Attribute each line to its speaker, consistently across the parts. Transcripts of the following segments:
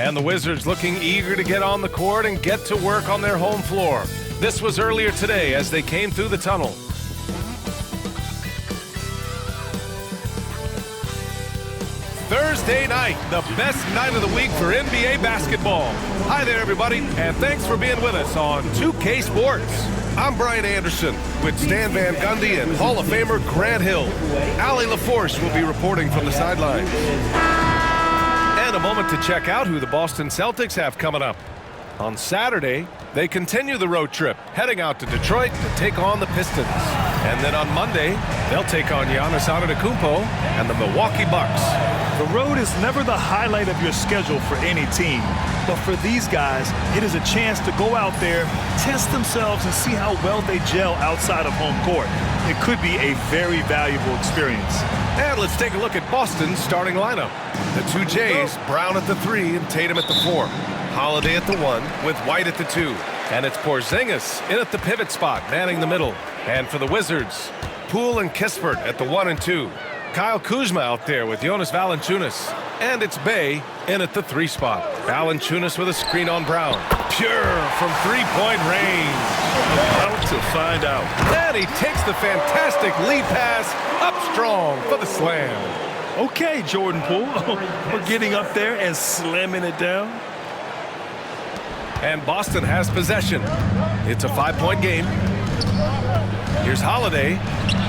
Speaker 1: And the Wizards looking eager to get on the court and get to work on their home floor. This was earlier today as they came through the tunnel. Thursday night, the best night of the week for NBA basketball. Hi there, everybody, and thanks for being with us on 2K Sports. I'm Brian Anderson with Stan Van Gundy and Hall of Famer Grant Hill. Allie LaForce will be reporting from the sidelines. And a moment to check out who the Boston Celtics have coming up. On Saturday, they continue the road trip, heading out to Detroit to take on the Pistons. And then on Monday, they'll take on Giannis Antetokounmpo and the Milwaukee Bucks.
Speaker 2: The road is never the highlight of your schedule for any team. But for these guys, it is a chance to go out there, test themselves, and see how well they gel outside of home court. It could be a very valuable experience.
Speaker 1: And let's take a look at Boston's starting lineup. The two Jays, Brown at the 3 and Tatum at the 4. Holiday at the 1 with White at the 2. And it's Porzingis in at the pivot spot, manning the middle. And for the Wizards, Poole and Kispert at the 1 and 2. Kyle Kuzma out there with Jonas Valanciunas. And it's Bay in at the 3 spot. Valanciunas with a screen on Brown. Pure from three-point range.
Speaker 2: About to find out.
Speaker 1: And he takes the fantastic lead pass up strong for the slam.
Speaker 2: Okay, Jordan Poole. We're getting up there and slamming it down.
Speaker 1: And Boston has possession. It's a 5-point game. Here's Holiday,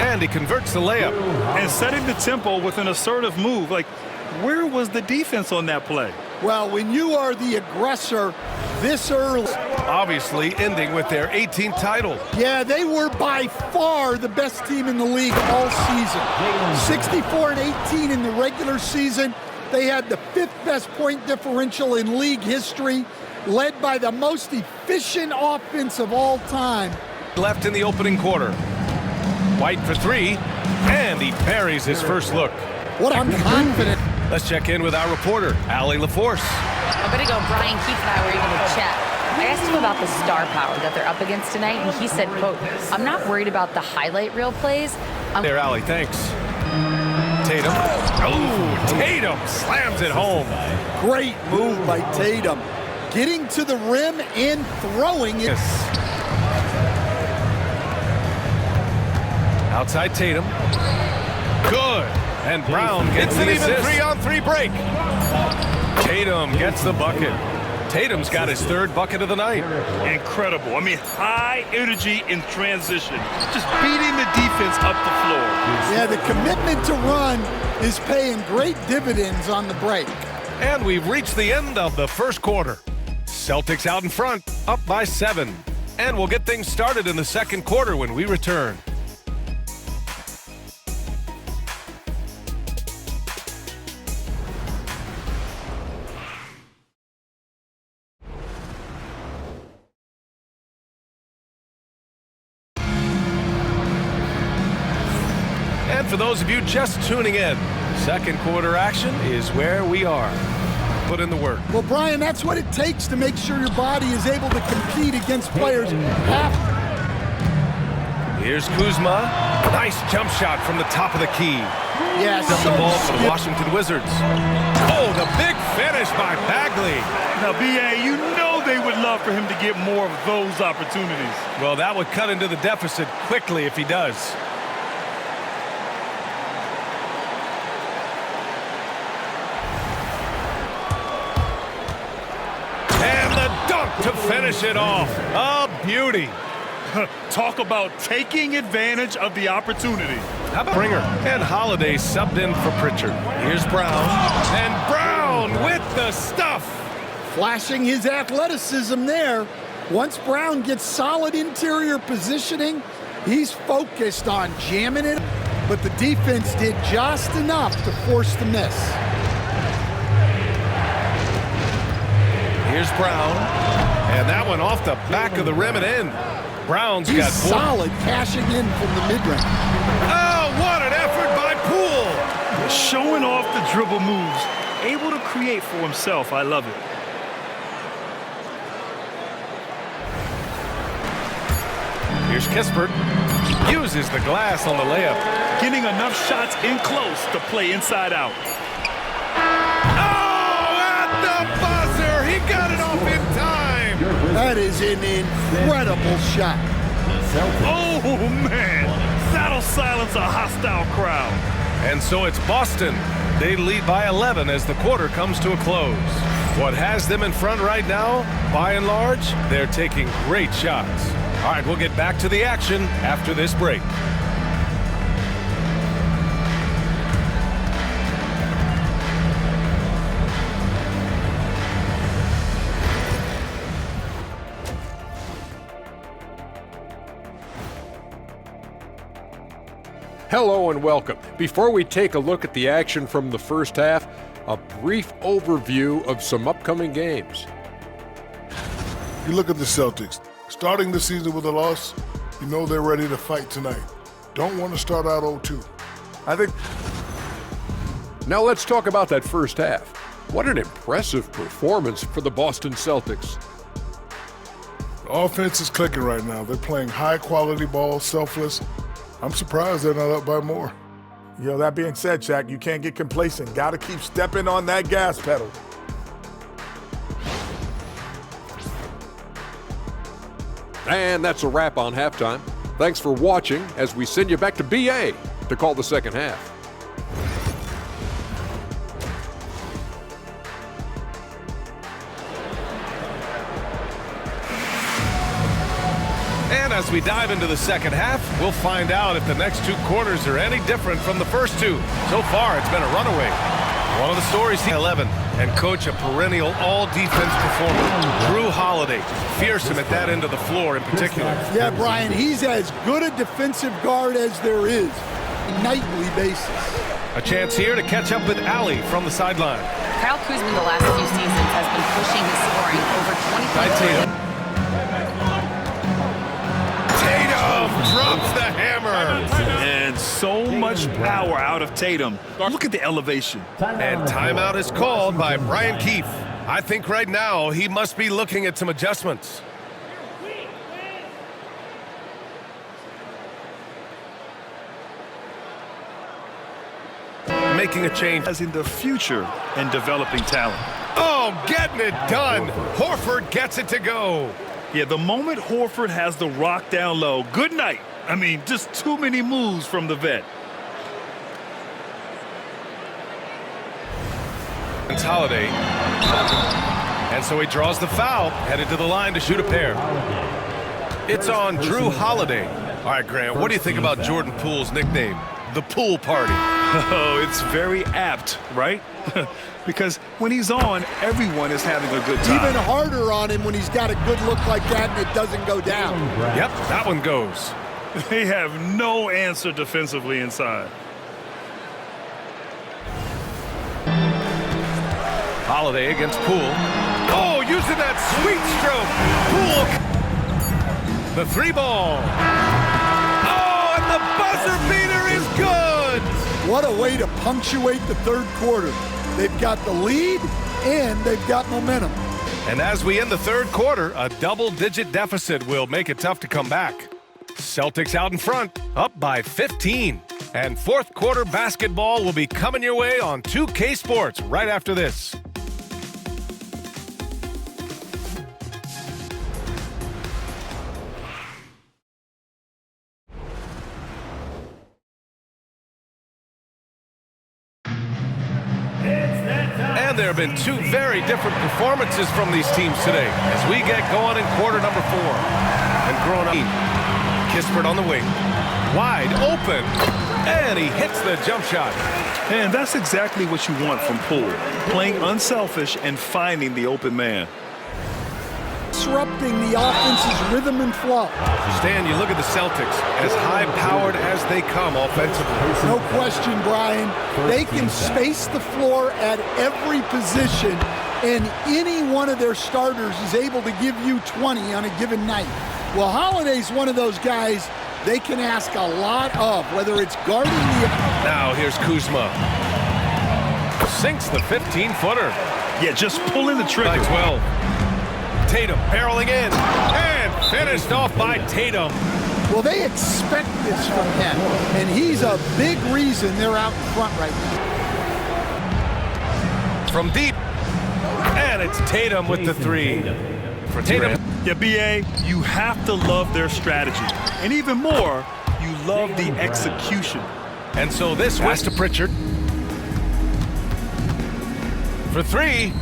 Speaker 1: and he converts the layup.
Speaker 2: And setting the tempo with an assertive move. Like, where was the defense on that play?
Speaker 3: Well, when you are the aggressor this early.
Speaker 1: Obviously ending with their 18th title.
Speaker 3: Yeah, they were by far the best team in the league all season. 64-18 in the regular season. They had the 5th best point differential in league history, led by the most efficient offense of all time.
Speaker 1: Left in the opening quarter. White for 3, and he parries his first look.
Speaker 3: What I'm confident.
Speaker 1: Let's check in with our reporter, Allie LaForce.
Speaker 4: I'm going to go. Brian Keefe and I were able to chat. I asked him about the star power that they're up against tonight, and he said, quote, "I'm not worried about the highlight reel plays."
Speaker 1: There, Allie, thanks. Tatum. Oh, Tatum slams it home.
Speaker 3: Great move by Tatum. Getting to the rim and throwing it.
Speaker 1: Outside Tatum. Good. And Brown gets an even 3-on-3 break. Tatum gets the bucket. Tatum's got his 3rd bucket of the night.
Speaker 2: Incredible. I mean, high energy in transition. Just beating the defense up the floor.
Speaker 3: Yeah, the commitment to run is paying great dividends on the break.
Speaker 1: And we've reached the end of the first quarter. Celtics out in front, up by 7. And we'll get things started in the second quarter when we return. And for those of you just tuning in, second quarter action is where we are. Put in the work.
Speaker 3: Well, Brian, that's what it takes to make sure your body is able to compete against players.
Speaker 1: Here's Kuzma. Nice jump shot from the top of the key.
Speaker 3: Yeah,
Speaker 1: the ball for the Washington Wizards. Oh, the big finish by Bagley.
Speaker 2: Now, B.A., you know they would love for him to get more of those opportunities.
Speaker 1: Well, that would cut into the deficit quickly if he does. To finish it off. A beauty.
Speaker 2: Talk about taking advantage of the opportunity.
Speaker 1: How about Bringer? And Holiday subbed in for Pritchard. Here's Brown. And Brown with the stuff.
Speaker 3: Flashing his athleticism there. Once Brown gets solid interior positioning, he's focused on jamming it. But the defense did just enough to force the miss.
Speaker 1: Here's Brown. And that one off the back of the rim and in. Brown's
Speaker 3: He's
Speaker 1: got
Speaker 3: solid cashing in from the mid-range.
Speaker 1: Oh, what an effort by Poole.
Speaker 2: Showing off the dribble moves. Able to create for himself. I love it.
Speaker 1: Here's Kispert. Uses the glass on the layup.
Speaker 2: Getting enough shots in close to play inside out.
Speaker 1: Oh, at the buzzer! He got it off in time.
Speaker 3: That is an incredible shot.
Speaker 2: Oh, man. That'll silence a hostile crowd.
Speaker 1: And so it's Boston. They lead by 11 as the quarter comes to a close. What has them in front right now, by and large, they're taking great shots. All right, we'll get back to the action after this break.
Speaker 5: Hello and welcome. Before we take a look at the action from the first half, a brief overview of some upcoming games.
Speaker 6: You look at the Celtics. Starting the season with a loss, you know they're ready to fight tonight. Don't want to start out 0-2.
Speaker 5: I think. Now let's talk about that first half. What an impressive performance for the Boston Celtics.
Speaker 6: The offense is clicking right now. They're playing high-quality ball, selfless. I'm surprised they're not up by more.
Speaker 7: You know, that being said, Shaq, you can't get complacent. Got to keep stepping on that gas pedal.
Speaker 5: And that's a wrap on halftime. Thanks for watching as we send you back to BA to call the second half.
Speaker 1: And as we dive into the second half, we'll find out if the next two quarters are any different from the first two. So far, it's been a runaway. One of the stories, 11, and coach a perennial all-defense performer, Drew Holiday. Fearsome at that end of the floor in particular.
Speaker 3: Yeah, Brian, he's as good a defensive guard as there is, nightly basis.
Speaker 1: A chance here to catch up with Allie from the sideline.
Speaker 4: Kyle Kuzma the last few seasons has been pushing his scoring over 20
Speaker 1: By
Speaker 4: points.
Speaker 1: Tatum. Tatum drops the hammer.
Speaker 2: And so much power out of Tatum. Look at the elevation.
Speaker 1: And timeout is called by Brian Keefe. I think right now he must be looking at some adjustments. Making a change.
Speaker 2: As in the future and developing talent.
Speaker 1: Oh, getting it done. Horford gets it to go.
Speaker 2: Yeah, the moment Horford has the rock down low, good night. I mean, just too many moves from the vet.
Speaker 1: It's Holiday. And so he draws the foul, headed to the line to shoot a pair. It's on Drew Holiday. All right, Grant, what do you think about Jordan Poole's nickname, the Pool Party?
Speaker 2: Oh, it's very apt, right? Because when he's on, everyone is having a good time.
Speaker 3: Even harder on him when he's got a good look like that and it doesn't go down.
Speaker 1: Yep, that one goes.
Speaker 2: They have no answer defensively inside.
Speaker 1: Holiday against Poole. Oh, using that sweet stroke. Poole. The three ball. Oh, and the buzzer beater is good.
Speaker 3: What a way to punctuate the third quarter. They've got the lead and they've got momentum.
Speaker 1: And as we end the third quarter, a double-digit deficit will make it tough to come back. Celtics out in front, up by 15. And fourth quarter basketball will be coming your way on 2K Sports right after this. And there have been two very different performances from these teams today as we get going in quarter number 4. And growing up, Kispert on the wing, wide open, and he hits the jump shot.
Speaker 2: And that's exactly what you want from Poole, playing unselfish and finding the open man.
Speaker 3: Disrupting the offense's rhythm and flow.
Speaker 1: Stan, you look at the Celtics, as high-powered as they come offensively.
Speaker 3: No question, Brian. They can space the floor at every position, and any one of their starters is able to give you 20 on a given night. Well, Holiday's one of those guys they can ask a lot of, whether it's guarding the...
Speaker 1: Now here's Kuzma. Sinks the 15-footer.
Speaker 2: Yeah, just pulling the trigger.
Speaker 1: By 12. Tatum barreling in and finished off by Tatum.
Speaker 3: Well, they expect this from him, and he's a big reason they're out in front right now.
Speaker 1: From deep. And it's Tatum with the three. For Tatum.
Speaker 2: Yeah, B.A., you have to love their strategy. And even more, you love the execution.
Speaker 1: And so this was to Pritchard. For three.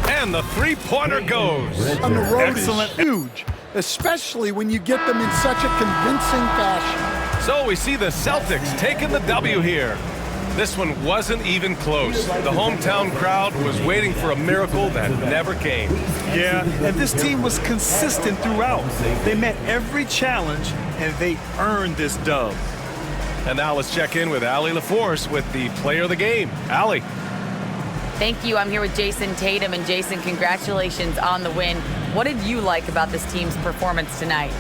Speaker 1: And the three-pointer goes.
Speaker 3: On the road
Speaker 2: Excellent.
Speaker 3: is huge, especially when you get them in such a convincing fashion.
Speaker 1: So we see the Celtics taking the W here. This one wasn't even close. The hometown crowd was waiting for a miracle that never came.
Speaker 2: Yeah, and this team was consistent throughout. They met every challenge, and they earned this dub.
Speaker 1: And now let's check in with Allie LaForce with the player of the game. Allie.
Speaker 4: Thank you. I'm here with Jason Tatum. And Jason, congratulations on the win. What did you like about this team's performance tonight?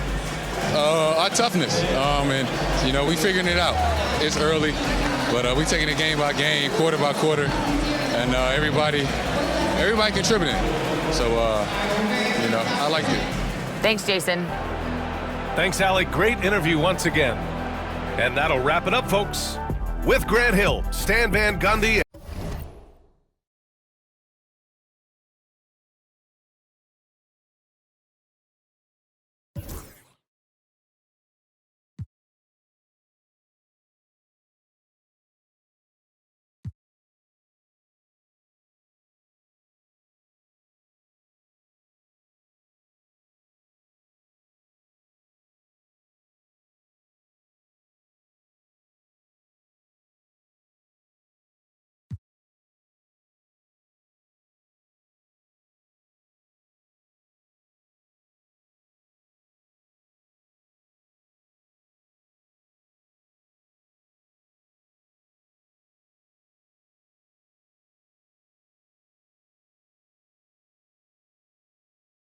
Speaker 8: Our toughness. And, you know, we figuring it out. It's early, but we taking it game by game, quarter by quarter, and everybody contributing. So, you know, I liked it.
Speaker 4: Thanks, Jason.
Speaker 1: Thanks, Allie. Great interview once again. And that'll wrap it up, folks. With Grant Hill, Stan Van Gundy,